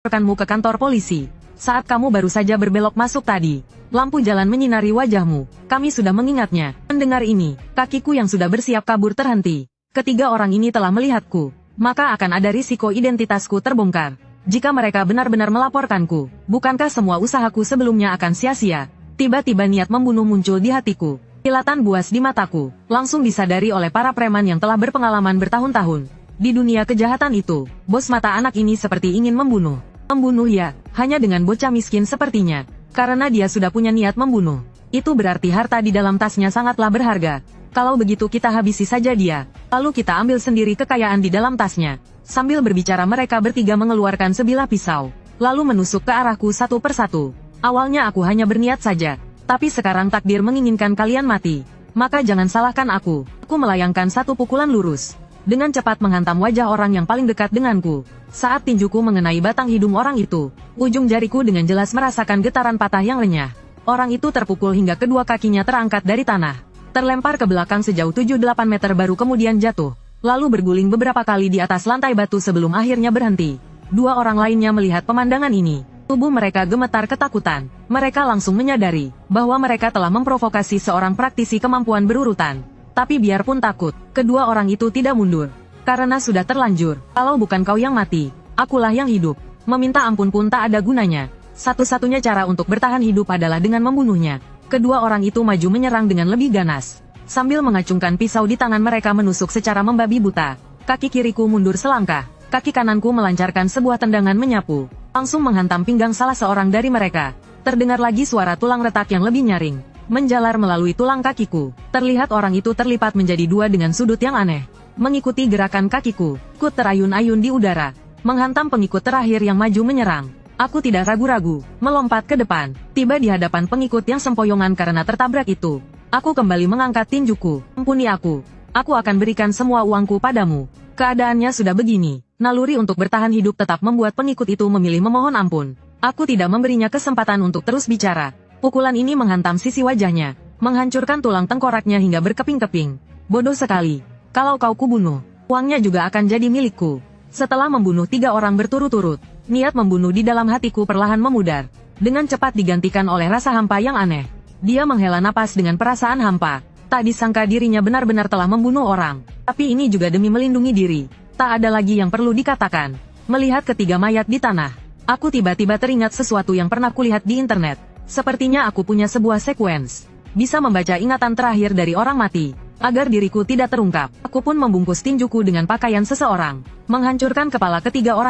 melaporkanmu ke kantor polisi. Saat kamu baru saja berbelok masuk tadi, lampu jalan menyinari wajahmu. Kami sudah mengingatnya. Mendengar ini, kakiku yang sudah bersiap kabur terhenti. Ketiga orang ini telah melihatku. Maka akan ada risiko identitasku terbongkar. Jika mereka benar-benar melaporkanku, bukankah semua usahaku sebelumnya akan sia-sia? Tiba-tiba niat membunuh muncul di hatiku. Kilatan buas di mataku, langsung disadari oleh para preman yang telah berpengalaman bertahun-tahun. Di dunia kejahatan itu, bos mata anak ini seperti ingin membunuh. Membunuh ya, hanya dengan bocah miskin sepertinya. Karena dia sudah punya niat membunuh. Itu berarti harta di dalam tasnya sangatlah berharga. Kalau begitu kita habisi saja dia. Lalu kita ambil sendiri kekayaan di dalam tasnya. Sambil berbicara mereka bertiga mengeluarkan sebilah pisau. Lalu menusuk ke arahku satu persatu. Awalnya aku hanya berniat saja. Tapi sekarang takdir menginginkan kalian mati. Maka jangan salahkan aku. Aku melayangkan satu pukulan lurus. Dengan cepat menghantam wajah orang yang paling dekat denganku. Saat tinjuku mengenai batang hidung orang itu, ujung jariku dengan jelas merasakan getaran patah yang renyah. Orang itu terpukul hingga kedua kakinya terangkat dari tanah. Terlempar ke belakang sejauh 7-8 meter baru kemudian jatuh. Lalu berguling beberapa kali di atas lantai batu sebelum akhirnya berhenti. Dua orang lainnya melihat pemandangan ini. Tubuh mereka gemetar ketakutan. Mereka langsung menyadari bahwa mereka telah memprovokasi seorang praktisi kemampuan berurutan. Tapi biarpun takut, kedua orang itu tidak mundur. Karena sudah terlanjur. Kalau bukan kau yang mati, akulah yang hidup. Meminta ampun pun tak ada gunanya. Satu-satunya cara untuk bertahan hidup adalah dengan membunuhnya. Kedua orang itu maju menyerang dengan lebih ganas. Sambil mengacungkan pisau di tangan mereka menusuk secara membabi buta. Kaki kiriku mundur selangkah. Kaki kananku melancarkan sebuah tendangan menyapu. Langsung menghantam pinggang salah seorang dari mereka. Terdengar lagi suara tulang retak yang lebih nyaring. Menjalar melalui tulang kakiku. Terlihat orang itu terlipat menjadi dua dengan sudut yang aneh. Mengikuti gerakan kakiku, ku terayun-ayun di udara. Menghantam pengikut terakhir yang maju menyerang. Aku tidak ragu-ragu, melompat ke depan. Tiba di hadapan pengikut yang sempoyongan karena tertabrak itu. Aku kembali mengangkat tinjuku. Ampuni aku. Aku akan berikan semua uangku padamu. Keadaannya sudah begini. Naluri untuk bertahan hidup tetap membuat pengikut itu memilih memohon ampun. Aku tidak memberinya kesempatan untuk terus bicara. Pukulan ini menghantam sisi wajahnya, menghancurkan tulang tengkoraknya hingga berkeping-keping. Bodoh sekali. Kalau kau kubunuh, uangnya juga akan jadi milikku. Setelah membunuh 3 orang berturut-turut, niat membunuh di dalam hatiku perlahan memudar. Dengan cepat digantikan oleh rasa hampa yang aneh. Dia menghela napas dengan perasaan hampa. Tak disangka dirinya benar-benar telah membunuh orang. Tapi ini juga demi melindungi diri. Tak ada lagi yang perlu dikatakan. Melihat ketiga mayat di tanah, aku tiba-tiba teringat sesuatu yang pernah kulihat di internet. Sepertinya aku punya sebuah sekuens. Bisa membaca ingatan terakhir dari orang mati. Agar diriku tidak terungkap, aku pun membungkus tinjuku dengan pakaian seseorang. Menghancurkan kepala ketiga orang.